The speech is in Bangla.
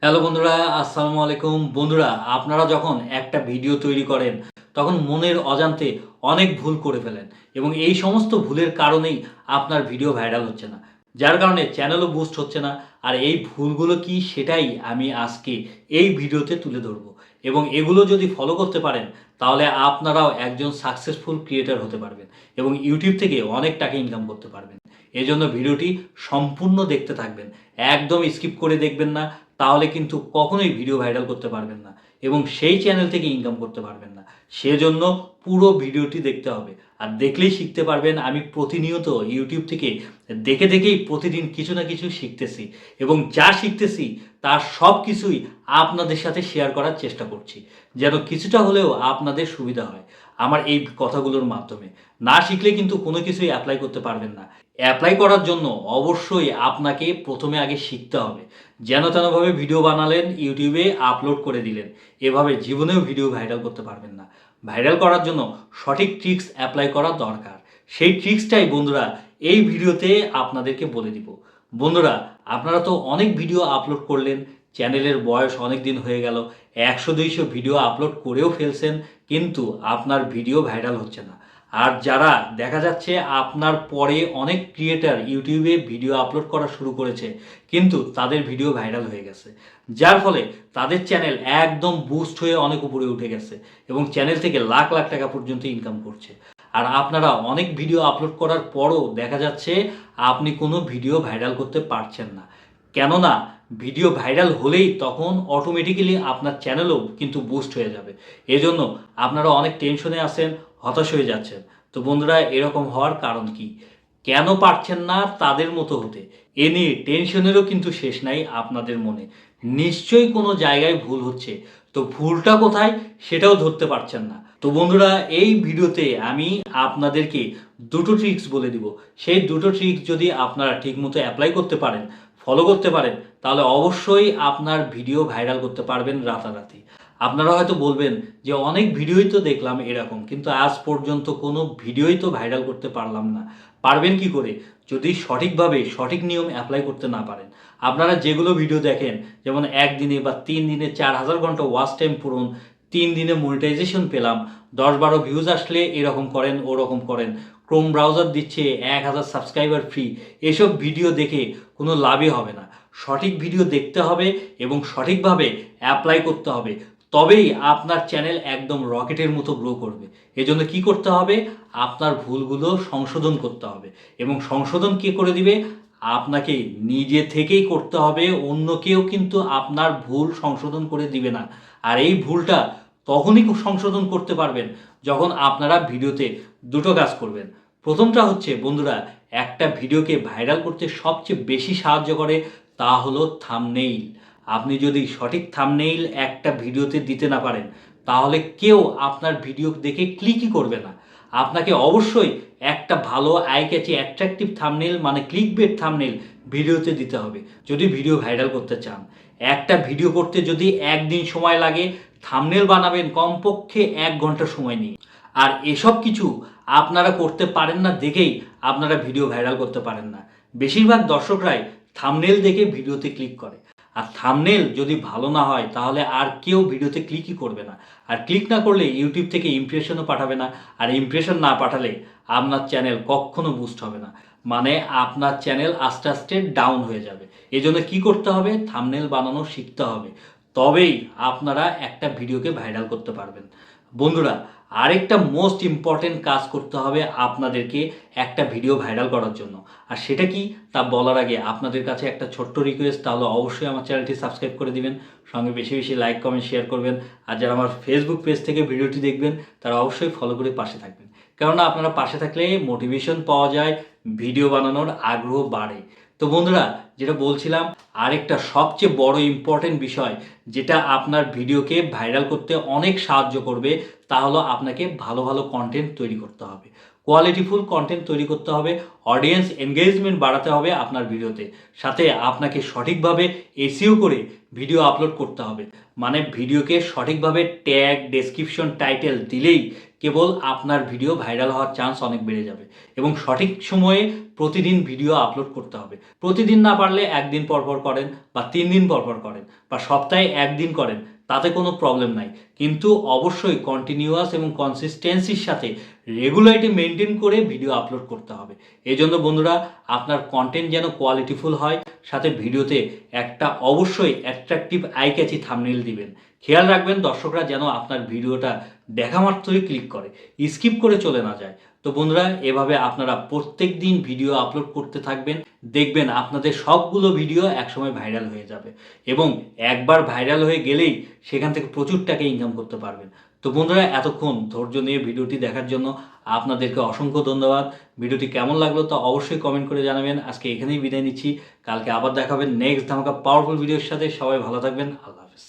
হ্যালো বন্ধুরা, আসসালামু আলাইকুম। বন্ধুরা, আপনারা যখন একটা ভিডিও তৈরি করেন তখন মনের অজান্তে অনেক ভুল করে ফেলেন এবং এই সমস্ত ভুলের কারণেই আপনার ভিডিও ভাইরাল হচ্ছে না, যার কারণে চ্যানেলও বুস্ট হচ্ছে না। আর এই ভুলগুলো কি সেটাই আমি আজকে এই ভিডিওতে তুলে ধরবো এবং এগুলো যদি ফলো করতে পারেন তাহলে আপনারাও একজন সাকসেসফুল ক্রিয়েটর হতে পারবেন এবং ইউটিউব থেকে অনেক টাকা ইনকাম করতে পারবেন। এজন্য ভিডিওটি সম্পূর্ণ দেখতে থাকবেন, একদম স্কিপ করে দেখবেন না, তাহলে কিন্তু কখনোই ভিডিও ভাইরাল করতে পারবেন না এবং সেই চ্যানেল থেকে ইনকাম করতে পারবেন না। সেজন্য পুরো ভিডিওটি দেখতে হবে, আর দেখলেই শিখতে পারবেন। আমি প্রতিনিয়ত ইউটিউব থেকে দেখে দেখেই প্রতিদিন কিছু না কিছু শিখতেছি এবং যা শিখতেছি তার সব কিছুই আপনাদের সাথে শেয়ার করার চেষ্টা করছি, যেন কিছুটা হলেও আপনাদের সুবিধা হয় আমার এই কথাগুলোর মাধ্যমে। না শিখলে কিন্তু কোনো কিছুই অ্যাপ্লাই করতে পারবেন না। অ্যাপ্লাই করার জন্য অবশ্যই আপনাকে প্রথমে আগে শিখতে হবে। যেন তেনভাবে ভিডিও বানালেন, ইউটিউবে আপলোড করে দিলেন, এভাবে জীবনেও ভিডিও ভাইরাল করতে পারবেন না। ভাইরাল করার জন্য সঠিক ট্রিক্স অ্যাপ্লাই করা দরকার। সেই ট্রিক্সটাই বন্ধুরা এই ভিডিওতে আপনাদেরকে বলে দিব। বন্ধুরা, আপনারা তো অনেক ভিডিও আপলোড করলেন, চ্যানেলের বয়স অনেক দিন হয়ে গেল, 100-200 ভিডিও আপলোড করেও ফেলছেন, কিন্তু আপনার ভিডিও ভাইরাল হচ্ছে না। আর যারা দেখা যাচ্ছে আপনার পরে অনেক ক্রিয়েটার ইউটিউবে ভিডিও আপলোড করা শুরু করেছে, কিন্তু তাদের ভিডিও ভাইরাল হয়ে গেছে, যার ফলে তাদের চ্যানেল একদম বুস্ট হয়ে অনেক উপরে উঠে গেছে এবং চ্যানেল থেকে লাখ লাখ টাকা পর্যন্ত ইনকাম করছে। আর আপনারা অনেক ভিডিও আপলোড করার পরও দেখা যাচ্ছে আপনি কোনো ভিডিও ভাইরাল করতে পারছেন না। কেননা ভিডিও ভাইরাল হলেই তখন অটোমেটিক্যালি আপনার চ্যানেলও কিন্তু বুস্ট হয়ে যাবে। এজন্য আপনারা অনেক টেনশনে আছেন, হতাশ হয়ে যাচ্ছেন। তো বন্ধুরা, এরকম হওয়ার কারণ কি? কেন পারছেন না তাদের মতো হতে? এ নিয়ে টেনশনেরও কিন্তু শেষ নাই আপনাদের মনে। নিশ্চয়ই কোনো জায়গায় ভুল হচ্ছে, তো ভুলটা কোথায় সেটাও ধরতে পারছেন না। তো বন্ধুরা, এই ভিডিওতে আমি আপনাদেরকে দুটো ট্রিক্স বলে দিব। সেই দুটো ট্রিক্স যদি আপনারা ঠিকমতো অ্যাপ্লাই করতে পারেন, ফলো করতে পারেন, তাহলে অবশ্যই আপনার ভিডিও ভাইরাল করতে পারবেন রাতারাতি। আপনারা হয়তো বলবেন যে অনেক ভিডিওই তো দেখলাম এরকম, কিন্তু আজ পর্যন্ত কোনো ভিডিওই তো ভাইরাল করতে পারলাম না। পারবেন কি করে যদি সঠিকভাবে সঠিক নিয়ম অ্যাপ্লাই করতে না পারেন? আপনারা যেগুলো ভিডিও দেখেন, যেমন একদিনে বা 3 দিনে 4000 ঘন্টা ওয়াচ টাইম পূরণ, 3 দিনে মনিটাইজেশন পেলাম, 10-12 ভিউজ আসলে এরকম করেন ওরকম করেন, ক্রোম ব্রাউজার দিচ্ছে 1000 সাবস্ক্রাইবার ফ্রি, এসব ভিডিও দেখে কোনো লাভই হবে না। সঠিক ভিডিও দেখতে হবে এবং সঠিকভাবে অ্যাপ্লাই করতে হবে, তবেই আপনার চ্যানেল একদম রকেটের মতো গ্রো করবে। এজন্য কি করতে হবে? আপনার ভুলগুলো সংশোধন করতে হবে এবং সংশোধন কে করে দিবে? আপনাকে নিজে থেকেই করতে হবে। অন্য কেউ কিন্তু আপনার ভুল সংশোধন করে দিবে না। আর এই ভুলটা তখনই সংশোধন করতে পারবেন যখন আপনারা ভিডিওতে দুটো কাজ করবেন। প্রথমটা হচ্ছে বন্ধুরা, একটা ভিডিওকে ভাইরাল করতে সবচেয়ে বেশি সাহায্য করে তা হলো থাম্বনেইল। আপনি যদি সঠিক থাম্বনেইল একটা ভিডিওতে দিতে না পারেন, তাহলে কেউ আপনার ভিডিও দেখে ক্লিকই করবে না। আপনাকে অবশ্যই একটা ভালো আই ক্যাচি অ্যাট্রাকটিভ থাম্বনেইল, মানে ক্লিকবেট থাম্বনেইল ভিডিওতে দিতে হবে যদি ভিডিও ভাইরাল করতে চান। একটা ভিডিও করতে যদি একদিন সময় লাগে, থাম্বনেইল বানাবেন কমপক্ষে 1 ঘন্টা সময় নিয়ে। আর এসব কিছু আপনারা করতে পারেন না দেখেই আপনারা ভিডিও ভাইরাল করতে পারেন না। বেশিরভাগ দর্শকরাই থাম্বনেইল দেখে ভিডিওতে ক্লিক করে, আর থাম্বনেইল যদি ভালো না হয় তাহলে আর কেউ ভিডিওতে ক্লিকই করবে না। আর ক্লিক না করলে ইউটিউব থেকে ইমপ্রেশনও পাঠাবে না, আর ইমপ্রেশন না পাঠালে আপনার চ্যানেল কখনো বুস্ট হবে না, মানে আপনার চ্যানেল আস্তে আস্তে ডাউন হয়ে যাবে। এই জন্য কী করতে হবে? থাম্বনেইল বানানো শিখতে হবে, তবেই আপনারা একটা ভিডিওকে ভাইরাল করতে পারবেন। বন্ধুরা, আরেকটা মোস্ট ইম্পর্টেন্ট কাজ করতে হবে আপনাদেরকে একটা ভিডিও ভাইরাল করার জন্য। আর সেটা কি তা বলার আগে আপনাদের কাছে একটা ছোট্ট রিকোয়েস্ট, তাহলে অবশ্যই আমার চ্যানেলটি সাবস্ক্রাইব করে দিবেন, সঙ্গে বেশি বেশি লাইক কমেন্ট শেয়ার করবেন। আর যারা আমার ফেসবুক পেজ থেকে ভিডিওটি দেখবেন তারা অবশ্যই ফলো করে পাশে থাকবেন, কেননা আপনারা পাশে থাকলে মোটিভেশন পাওয়া যায়, ভিডিও বানানোর আগ্রহ বাড়ে। তো বন্ধুরা, যেটা বলছিলাম, আরেকটা সবচেয়ে বড় ইম্পর্টেন্ট বিষয় যেটা আপনার ভিডিওকে ভাইরাল করতে অনেক সাহায্য করবে, তা হলো আপনাকে ভালো ভালো কন্টেন্ট তৈরি করতে হবে। কোয়ালিটিফুল কন্টেন্ট তৈরি করতে হবে, অডিয়েন্স এনগেজমেন্ট বাড়াতে হবে আপনার ভিডিওতে, সাথে আপনাকে সঠিকভাবে এসইও করে ভিডিও আপলোড করতে হবে। মানে ভিডিওকে সঠিকভাবে ট্যাগ, ডেসক্রিপশন, টাইটেল দিলেই কেবল আপনার ভিডিও ভাইরাল হওয়ার চান্স অনেক বেড়ে যাবে। এবং সঠিক সময়ে প্রতিদিন ভিডিও আপলোড করতে হবে। প্রতিদিন না পারলে একদিন পরপর করেন, বা 3 দিন পরপর করেন, বা সপ্তাহে একদিন করেন, তাতে কোনো প্রবলেম নাই। কিন্তু অবশ্যই কন্টিনিউয়াস এবং কনসিস্টেন্সির সাথে রেগুলারিটি মেনটেন করে ভিডিও আপলোড করতে হবে। এই জন্য বন্ধুরা, আপনার কন্টেন্ট যেন কোয়ালিটিফুল হয়, সাথে ভিডিওতে একটা অবশ্যই অ্যাট্রাকটিভ আই ক্যাচি থাম্বনেইল দিবেন। খেয়াল রাখবেন দর্শকরা যেন আপনার ভিডিওটা দেখা মাত্রই ক্লিক করে, স্কিপ করে চলে না যায়। তো বন্ধুরা, এভাবে আপনারা প্রত্যেক দিন ভিডিও আপলোড করতে থাকবেন, দেখবেন আপনাদের সবগুলো ভিডিও একসময় ভাইরাল হয়ে যাবে। এবং একবার ভাইরাল হয়ে গেলেই সেখান থেকে প্রচুর টাকা ইনকাম করতে পারবেন। তো বন্ধুরা, এতক্ষণ ধৈর্য নিয়ে ভিডিওটি দেখার জন্য আপনাদেরকে অসংখ্য ধন্যবাদ। ভিডিওটি কেমন লাগলো তা অবশ্যই কমেন্ট করে জানাবেন। আজকে এখানেই বিদায় নিচ্ছি, কালকে আবার দেখাবেন নেক্সট ধামাকা পাওয়ারফুল ভিডিওর সাথে। সবাই ভালো থাকবেন, আল্লাহ হাফেজ।